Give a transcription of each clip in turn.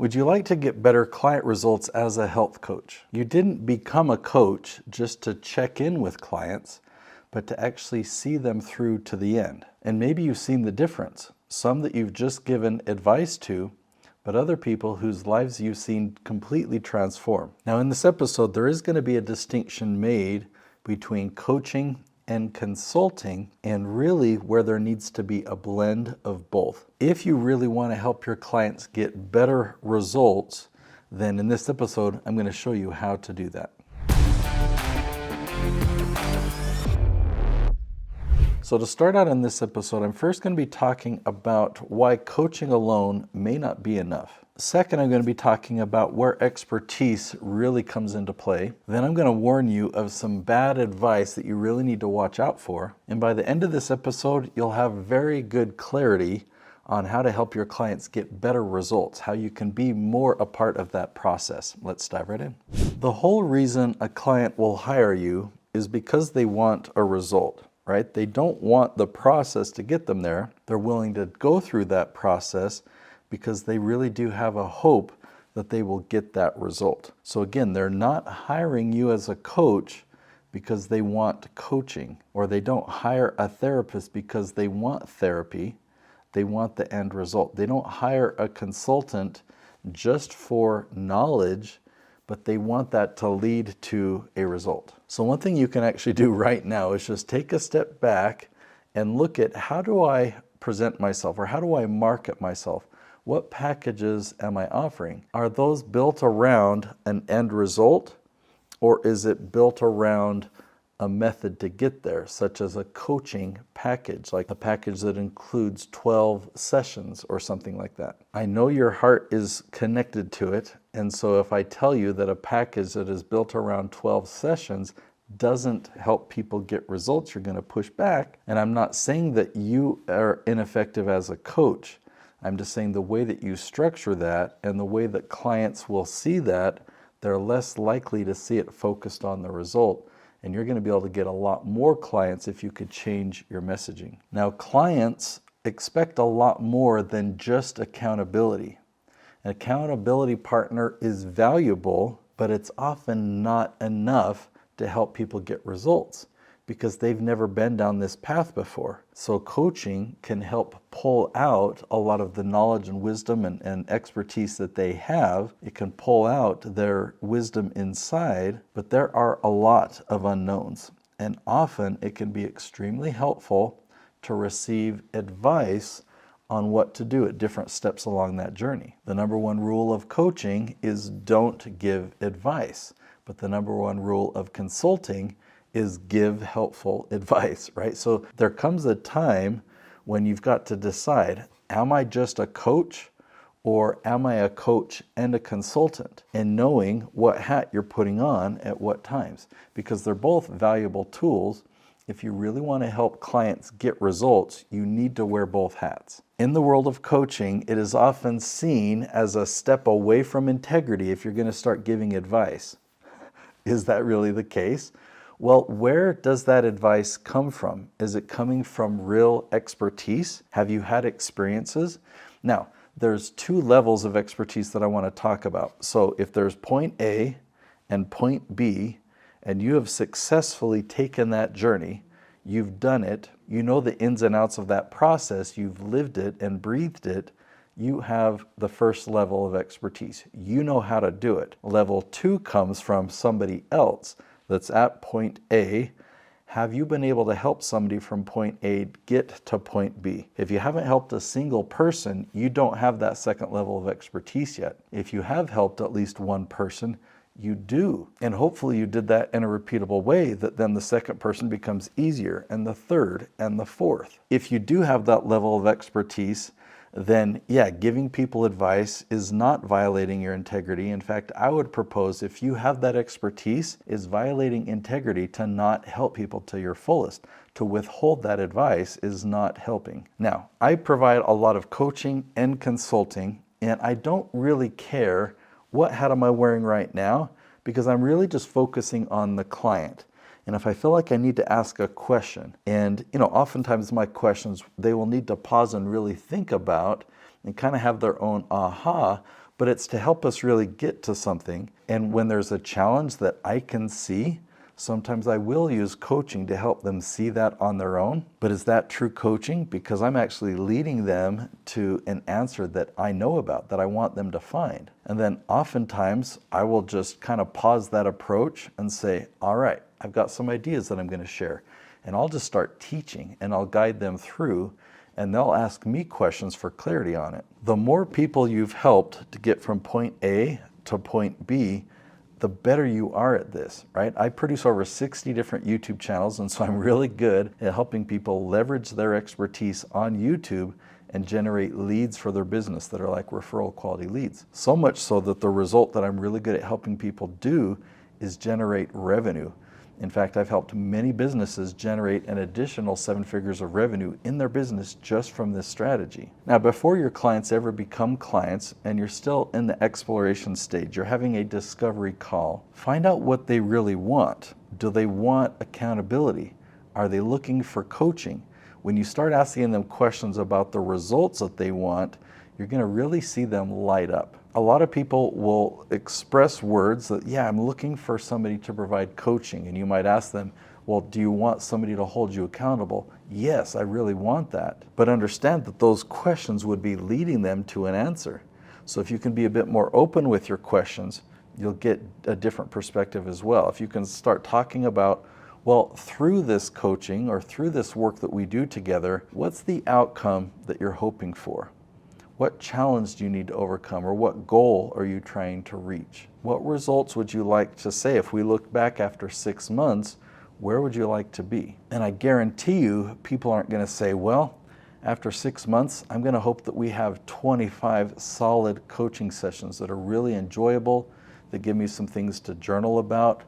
Would you like to get better client results as a health coach? You didn't become a coach just to check in with clients, but to actually see them through to the end. And maybe you've seen the difference. Some that you've just given advice to, but other people whose lives you've seen completely transform. Now in this episode, there is going to be a distinction made between coaching and consulting, and really where there needs to be a blend of both. If you really want to help your clients get better results, then in this episode, I'm going to show you how to do that. So to start out in this episode, I'm first going to be talking about why coaching alone may not be enough. Second, I'm going to be talking about where expertise really comes into play. Then I'm going to warn you of some bad advice that you really need to watch out for. And by the end of this episode, you'll have very good clarity on how to help your clients get better results, how you can be more a part of that process. Let's dive right in. The whole reason a client will hire you is because they want a result. Right? They don't want the process to get them there. They're willing to go through that process because they really do have a hope that they will get that result. So again, they're not hiring you as a coach because they want coaching, or they don't hire a therapist because they want therapy. They want the end result. They don't hire a consultant just for knowledge, but they want that to lead to a result. So one thing you can actually do right now is just take a step back and look at, how do I present myself, or how do I market myself? What packages am I offering? Are those built around an end result, or is it built around a method to get there, such as a coaching package, like a package that includes 12 sessions or something like that? I know your heart is connected to it, and so if I tell you that a package that is built around 12 sessions doesn't help people get results, you're going to push back. And I'm not saying that you are ineffective as a coach. I'm just saying the way that you structure that and the way that clients will see that, they're less likely to see it focused on the result. And you're going to be able to get a lot more clients if you could change your messaging. Now, clients expect a lot more than just accountability. An accountability partner is valuable, but it's often not enough to help people get results because they've never been down this path before. So coaching can help pull out a lot of the knowledge and wisdom and expertise that they have. It can pull out their wisdom inside, but there are a lot of unknowns. And often it can be extremely helpful to receive advice on what to do at different steps along that journey. The number one rule of coaching is don't give advice. But the number one rule of consulting is give helpful advice, right? So there comes a time when you've got to decide, am I just a coach, or am I a coach and a consultant? And knowing what hat you're putting on at what times, because they're both valuable tools. If you really want to help clients get results, you need to wear both hats. In the world of coaching, it is often seen as a step away from integrity if you're going to start giving advice. Is that really the case? Well, where does that advice come from? Is it coming from real expertise? Have you had experiences? Now, there's two levels of expertise that I want to talk about. So if there's point A and point B, and you have successfully taken that journey, you've done it, you know the ins and outs of that process, you've lived it and breathed it, you have the first level of expertise. You know how to do it. Level 2 comes from somebody else that's at point A. Have you been able to help somebody from point A get to point B? If you haven't helped a single person, you don't have that second level of expertise yet. If you have helped at least one person, you do. And hopefully you did that in a repeatable way that then the second person becomes easier, and the third and the fourth. If you do have that level of expertise, then yeah, giving people advice is not violating your integrity. In fact, I would propose, if you have that expertise, is violating integrity to not help people to your fullest. To withhold that advice is not helping. Now, I provide a lot of coaching and consulting, and I don't really care what hat am I wearing right now, because I'm really just focusing on the client. And if I feel like I need to ask a question, and oftentimes my questions, they will need to pause and really think about and kind of have their own aha, but it's to help us really get to something. And when there's a challenge that I can see, sometimes I will use coaching to help them see that on their own. But is that true coaching? Because I'm actually leading them to an answer that I know about, that I want them to find. And then oftentimes I will just kind of pause that approach and say, all right, I've got some ideas that I'm going to share. And I'll just start teaching and I'll guide them through, and they'll ask me questions for clarity on it. The more people you've helped to get from point A to point B, the better you are at this, right? I produce over 60 different YouTube channels, and so I'm really good at helping people leverage their expertise on YouTube and generate leads for their business that are like referral quality leads. So much so that the result that I'm really good at helping people do is generate revenue. In fact, I've helped many businesses generate an additional 7 figures of revenue in their business just from this strategy. Now, before your clients ever become clients and you're still in the exploration stage, you're having a discovery call, find out what they really want. Do they want accountability? Are they looking for coaching? When you start asking them questions about the results that they want, you're going to really see them light up. A lot of people will express words that, yeah, I'm looking for somebody to provide coaching. And you might ask them, well, do you want somebody to hold you accountable? Yes, I really want that. But understand that those questions would be leading them to an answer. So if you can be a bit more open with your questions, you'll get a different perspective as well. If you can start talking about, well, through this coaching or through this work that we do together, what's the outcome that you're hoping for? What challenge do you need to overcome, or what goal are you trying to reach? What results would you like to say? If we look back after 6 months, where would you like to be? And I guarantee you, people aren't going to say, well, after 6 months, I'm going to hope that we have 25 solid coaching sessions that are really enjoyable, that give me some things to journal about.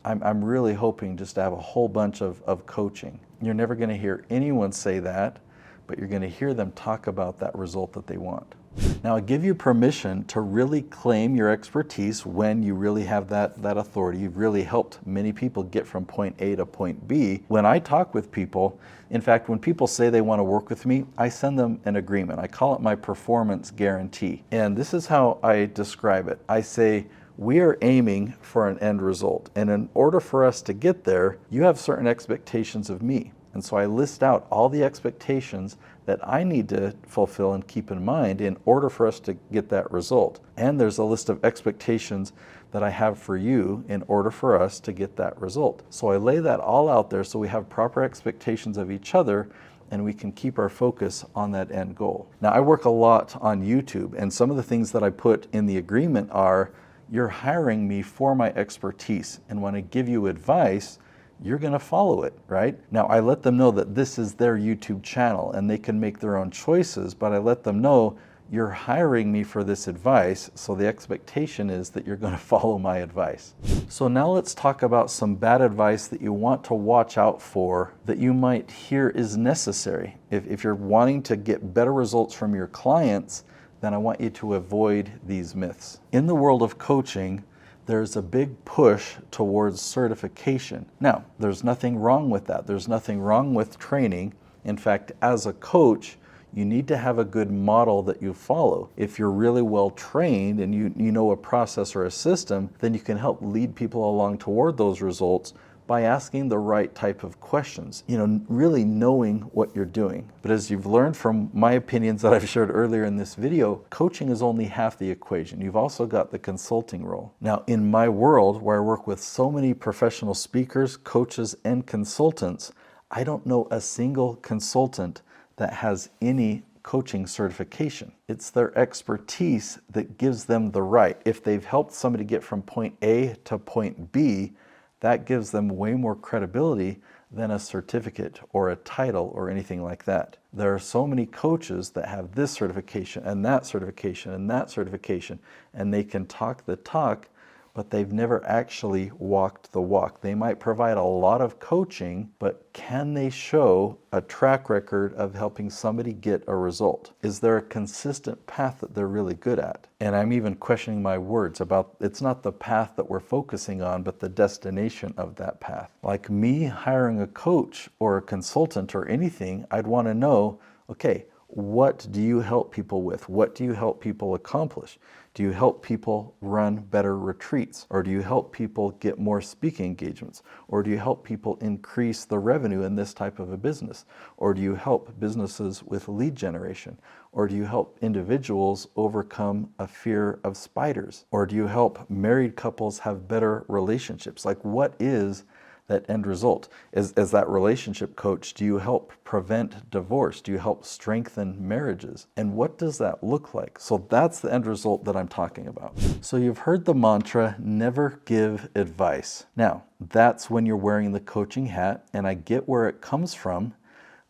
I'm really hoping just to have a whole bunch of coaching. You're never going to hear anyone say that, but you're going to hear them talk about that result that they want. Now, I give you permission to really claim your expertise when you really have that authority. You've really helped many people get from point A to point B. When I talk with people, in fact, when people say they want to work with me, I send them an agreement. I call it my performance guarantee. And this is how I describe it. I say, we are aiming for an end result. And in order for us to get there, you have certain expectations of me. And so I list out all the expectations that I need to fulfill and keep in mind in order for us to get that result. And there's a list of expectations that I have for you in order for us to get that result. So I lay that all out there so we have proper expectations of each other and we can keep our focus on that end goal. Now, I work a lot on YouTube, and some of the things that I put in the agreement are, you're hiring me for my expertise, and when I give you advice, you're going to follow it, right? Now, I let them know that this is their YouTube channel and they can make their own choices, but I let them know you're hiring me for this advice, so the expectation is that you're going to follow my advice. So now let's talk about some bad advice that you want to watch out for that you might hear is necessary. If you're wanting to get better results from your clients, then I want you to avoid these myths. In the world of coaching, there's a big push towards certification. Now, there's nothing wrong with that. There's nothing wrong with training. In fact, as a coach, you need to have a good model that you follow. If you're really well trained and you know a process or a system, then you can help lead people along toward those results by asking the right type of questions, really knowing what you're doing. But as you've learned from my opinions that I've shared earlier in this video, coaching is only half the equation. You've also got the consulting role. Now, in my world, where I work with so many professional speakers, coaches, and consultants, I don't know a single consultant that has any coaching certification. It's their expertise that gives them the right. If they've helped somebody get from point A to point B, that gives them way more credibility than a certificate or a title or anything like that. There are so many coaches that have this certification and that certification and that certification, and they can talk the talk, but they've never actually walked the walk. They might provide a lot of coaching, but can they show a track record of helping somebody get a result? Is there a consistent path that they're really good at? And I'm even questioning my words about, it's not the path that we're focusing on, but the destination of that path. Like me hiring a coach or a consultant or anything, I'd want to know, okay, what do you help people with? What do you help people accomplish? Do you help people run better retreats? Or do you help people get more speaking engagements? Or do you help people increase the revenue in this type of a business? Or do you help businesses with lead generation? Or do you help individuals overcome a fear of spiders? Or do you help married couples have better relationships? Like, what is that end result? As that relationship coach, do you help prevent divorce? Do you help strengthen marriages? And what does that look like? So that's the end result that I'm talking about. So you've heard the mantra, never give advice. Now, that's when you're wearing the coaching hat, and I get where it comes from,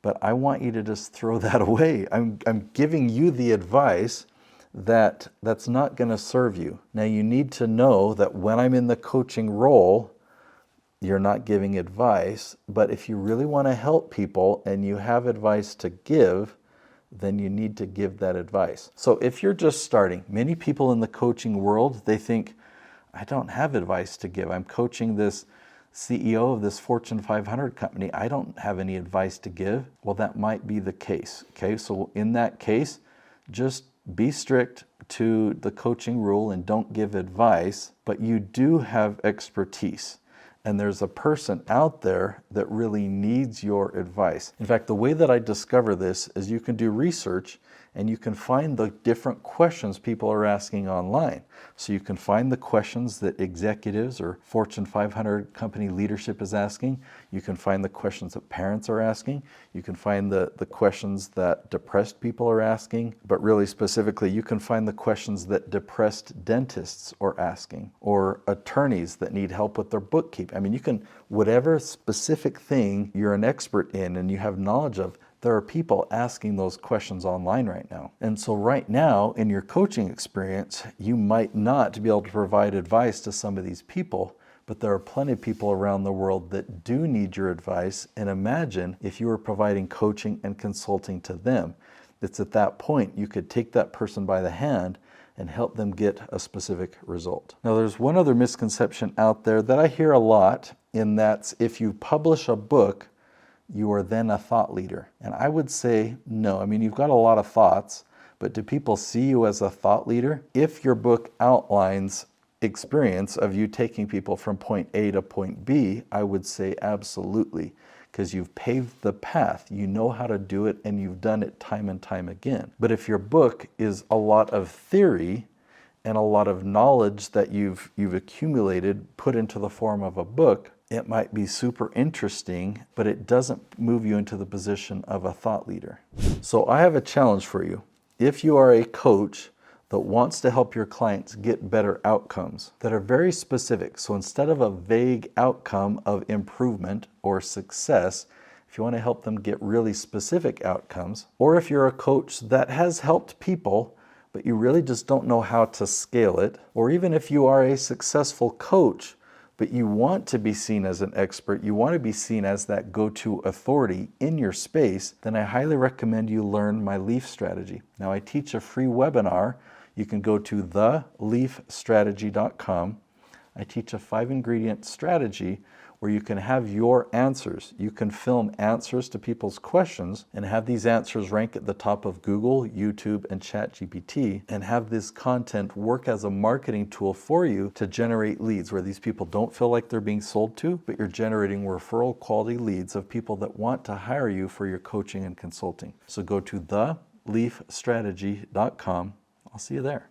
but I want you to just throw that away. I'm giving you the advice that's not going to serve you. Now, you need to know that when I'm in the coaching role, you're not giving advice, but if you really want to help people and you have advice to give, then you need to give that advice. So if you're just starting, many people in the coaching world, they think, I don't have advice to give. I'm coaching this CEO of this Fortune 500 company. I don't have any advice to give. Well, that might be the case. Okay, so in that case, just be strict to the coaching rule and don't give advice, but you do have expertise. And there's a person out there that really needs your advice. In fact, the way that I discover this is you can do research and you can find the different questions people are asking online. So you can find the questions that executives or Fortune 500 company leadership is asking. You can find the questions that parents are asking. You can find the questions that depressed people are asking. But really specifically, you can find the questions that depressed dentists are asking, or attorneys that need help with their bookkeeping. I mean, you can, whatever specific thing you're an expert in and you have knowledge of, there are people asking those questions online right now. And so right now, in your coaching experience, you might not be able to provide advice to some of these people, but there are plenty of people around the world that do need your advice. And imagine if you were providing coaching and consulting to them. It's at that point you could take that person by the hand and help them get a specific result. Now, there's one other misconception out there that I hear a lot, in that if you publish a book, you are then a thought leader. And I would say no. I mean, you've got a lot of thoughts, but do people see you as a thought leader? If your book outlines experience of you taking people from point A to point B, I would say absolutely, because you've paved the path. You know how to do it, and you've done it time and time again. But if your book is a lot of theory and a lot of knowledge that you've accumulated, put into the form of a book, it might be super interesting, but it doesn't move you into the position of a thought leader. So I have a challenge for you. If you are a coach that wants to help your clients get better outcomes that are very specific, so instead of a vague outcome of improvement or success, if you want to help them get really specific outcomes, or if you're a coach that has helped people, but you really just don't know how to scale it, or even if you are a successful coach, but you want to be seen as an expert, you want to be seen as that go-to authority in your space, then I highly recommend you learn my LEAF strategy. Now, I teach a free webinar. You can go to theleafstrategy.com. I teach a 5-ingredient strategy where you can have your answers. You can film answers to people's questions and have these answers rank at the top of Google, YouTube, and ChatGPT, and have this content work as a marketing tool for you to generate leads where these people don't feel like they're being sold to, but you're generating referral quality leads of people that want to hire you for your coaching and consulting. So go to theleafstrategy.com. I'll see you there.